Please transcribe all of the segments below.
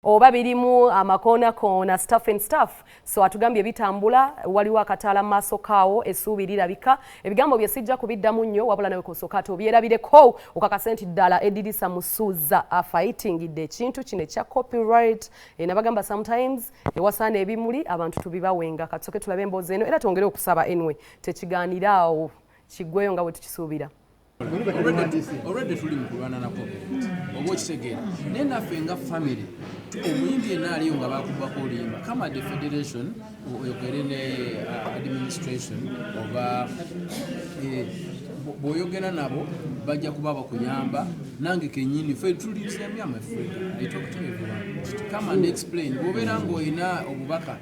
oba birimu amakoona stuff and stuff so atugambye bitambula waliwo akataala maaso kaawo essuubi lirabika ebigambo bye sijja kubiddamu nnyo wabula nawe kosokato byerabireko okakasa nti ddala Edilisa Musuuza afightingidde ekintu kino ekya copyright nabagamba sometimes ewasaana ebimuli abantu tubibawenga katsoke tulabe emboozi eno era twongere okusaba anyway tekigaaniraawo kiggweyo nga bwe tukisuubira. Already tuli mukulwana na copyright oba okitegeera naye naffe nga family omuyimbi yenna aliyo nga bakubako olimba kama the federation oyogere ne administration oba bw'oyogera nabo bajja kuba bakuyamba nange kenyini ffe tulisemya amafrika I talk to everyone come and explain bw'obeera ng'olina obubaka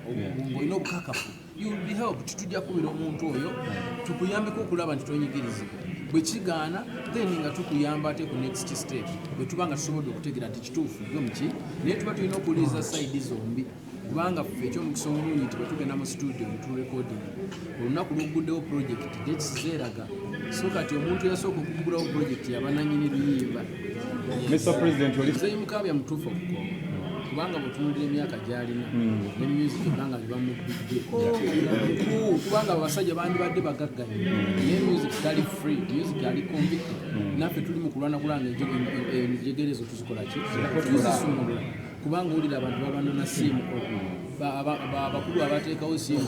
ng'olina obukakafu you will be helped tujja kubira omuntu oyo tukuyambeko okulaba nti tonyigirizibwa bwe kigaana then nga tukuyamba ate ku next step bwe tuba nga tusobodde okutegeera nti kituufu gwe muki naye tuba tulina okuwuliriza side zombi kubanga ffe ekyomukisa omulungi nti bwe tugenda mu studio ne turecording olunaku lw'oguddewo project dates zeeraga so kati omuntu yasooka okuggulawo project yabananyini luyimba Mr. President Mukabya mutuufu okukooma kubanga bwetunulira emyaka gy'alina ne music ebanga libamubbidde kubanga abasajja bandibadde bagagganye naye music tali free music ali convicted naffe tuli mu kulwana kulanga enjegerezo tuzikola ki tuzisumulula kubanga olira abantu balwana na simu abakulu abateekawo simu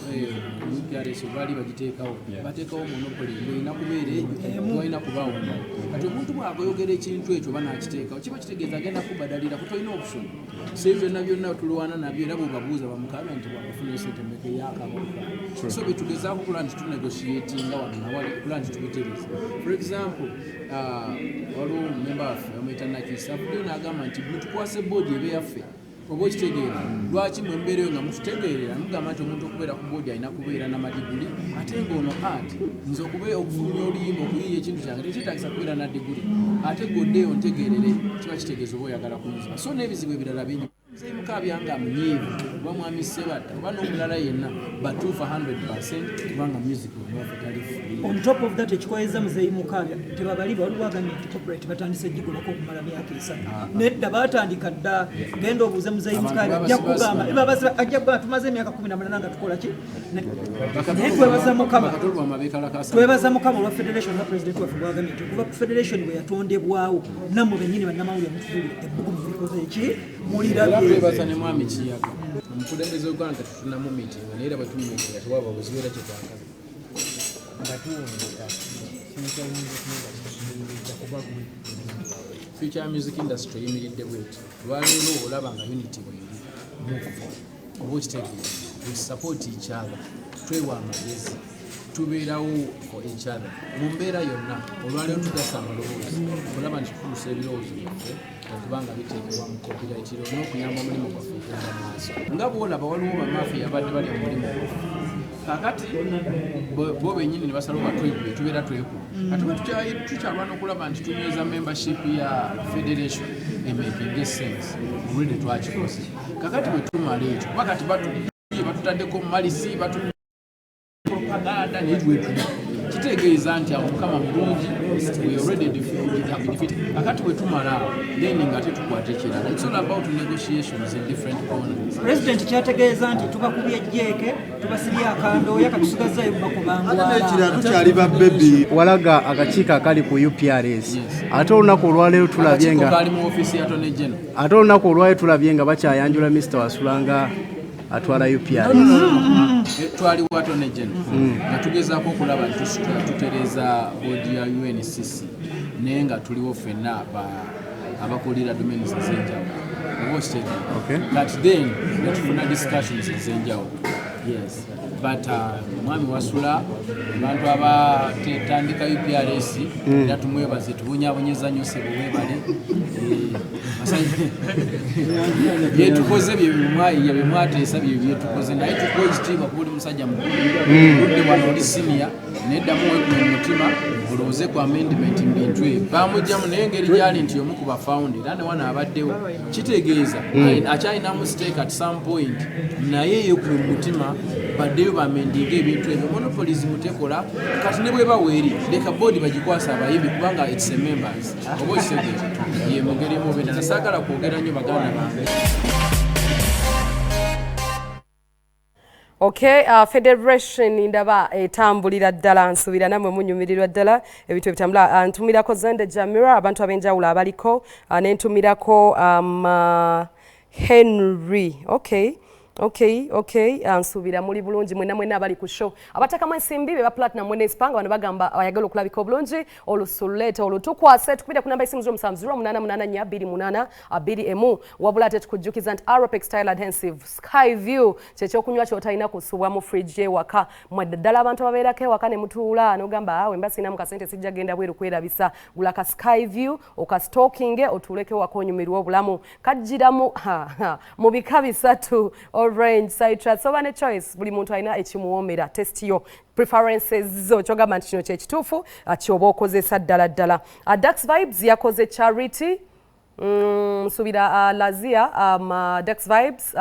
UPRS bali bagiteekawo bateekawo monopoly ng'olina kubeera eyo walina kubawona kati omuntu bw'akoyogera ekintu ekyo banakiteekawo kiba kitegeeza agenda kubadalira kutolina option so byonna byonna tulwana nabyo era bwebabuuza bamukabya nti bwakafuna esente mmeka eyakaboka so betugezaako kula nti tunegotiatinga wano nawali kula nti tubitereza for example waliwo memba waffe bamwita Nakisa abudde n'agamba nti mutukwase boodi ebe yaffe oba okitegeera lwaki mwembeera eyo nga mututegeerera mugamba nti omuntu okubeera ku boodi alina kubeera n'amadiguli ate ng'ono art nze okufulumya oluyimba okuyiiya ekintu kyange tekyetagisa kubeera na diguli ate goddeeyo ntegeerere kiba kitegeeza oba oyagala kuyinza so n'ebizibu ebirala bingi Mzee Mukabya nga munyiivu oba mwami Sebatta oba n'omulala yenna batuufa 100% kubanga music olwaffe free. On top of that ekikwayeza Mzee Mukabya tebabaliba waliwo agambye nti corporate batandise gigolako okumala myaka 3 nedda batandika dda genda obuuze Mzee Mukabya ajja kugamba ajja kugamba tumaze emyaka 18 nga tukola ki naye twebaza Mukama olwa federation na president waffe bwagambye nti okuva ku federation bwe yatondebwawo nammwe bennyini bannamawulire mutudulire ebbugumu bikoze ki mulira twebaza ne mwami Kiyaga omukulembeze w'eggwanga kati tufunamu meeting naye era bwe tumumeetinga tewaba buzibeera kye twagala future music industry eyimiridde bweti lwaleero olaba nga unity bweri oba okitegeera we support each other twewa amagezi tubeerawo for each other mu mbeera yonna olwaleero tugasa amaloboozi olaba nti tutuusa ebirowoozo byaffe okubanga biteekebwa mu copyright n'okuyamba omulimu gwaffe okugenda maaso nga bw'olaba waliwo bamafiya abadde bali omulimu gwaffe kakati bo bennyini ne basalawo batwekube tubeera twekube ate tukyalwana okulaba nti tunyweza membership ya federation emaking sense olwedde twakikoze kakati bwe tumala ekyo kuba kati batutaddeko mumalisi propaganda naye twetuli kitegeeza nti Mukama mulungi we already defeated kakati bwe tumala then nga tetukwata ekirala it's all about negotiations in different corners. President kyategeeza nti tubakubye jjeeke tubasibye akandooya katusigazzayo bakubangwala tukyali ba baby walaga akakiiko akali ku UPRS ate olunaku olwaleero tulabye nga kali mu office ya Attorney General ate olunaku olwaleero tulabye nga bakyayanjula Mr. Wasulanga atwala UPRS twali wa Attorney General nga tugezaako okulaba nti tutereeza boodi ya UNCC naye nga tuliwo ffenna abakulira domains ez'enjawulo oba okitegeera but then netufuna discussions ez'enjawulo yes but mwami Wasula abantu abatandika UPRS era tumwebaze tubunyaabonyeza nnyo sebo webale byetukoze byemwateesa byetukoze naye tukuwa ekitiibwa kuba oli musajja mukulu budde wano oli siniya neddamu wekume mu mutima olowooze ku amendment mu bintu ebyo bamugjamu naye engeri gyali nti omu ku bafawundi era ne wano abaddewo kitegeeza akyalinamu stake at some point naye yekume mu mutima baddeyo bamendinga ebintu ebyo monopolism tekola kati ne bwe baweeri leka boodi bagikwasa abayimbi kubanga it's a members oba okitegeeza ye mugeri mu benda nasaagala kwogera nnyo baganda bange Okay, Federation ndaba etambulira ddala nsubira namwe munyumirirwa ddala ebintu ebitambula ntumirako Zende Jamira abantu abenjawulo abaliko nentumirako Henry. Okay, nsubira muli bulungi mwena abali ku show abatakamu ensimbi be ba platinum mwene spanga bano bagamba ayagala okulabika obulungi olusuleta olutukwase tukubira ku namba esimu 07088282 wabula ate tukujjukiza nti Aropex Style Adhesive Sky View kyekyokunywa kyotalina kusubwa mu fridge ewaka mweddala abantu ababeerako ewaka ne mutuula n'ogamba awe mbasina mu kasente sijja genda bweru kwerabisa gula ka Sky View okastockinge otuuleko ewaka onyumirwa obulamu kajjiramu mu bika bisatu orange, citrus, so one choice. Buli muntu alina ekimuwoomera test yo preferences zo kyogamba nti kino kyekituufu kyoba okozesa ddala. Dax Vibes yakoze charity nsubira Lazia Dax Vibes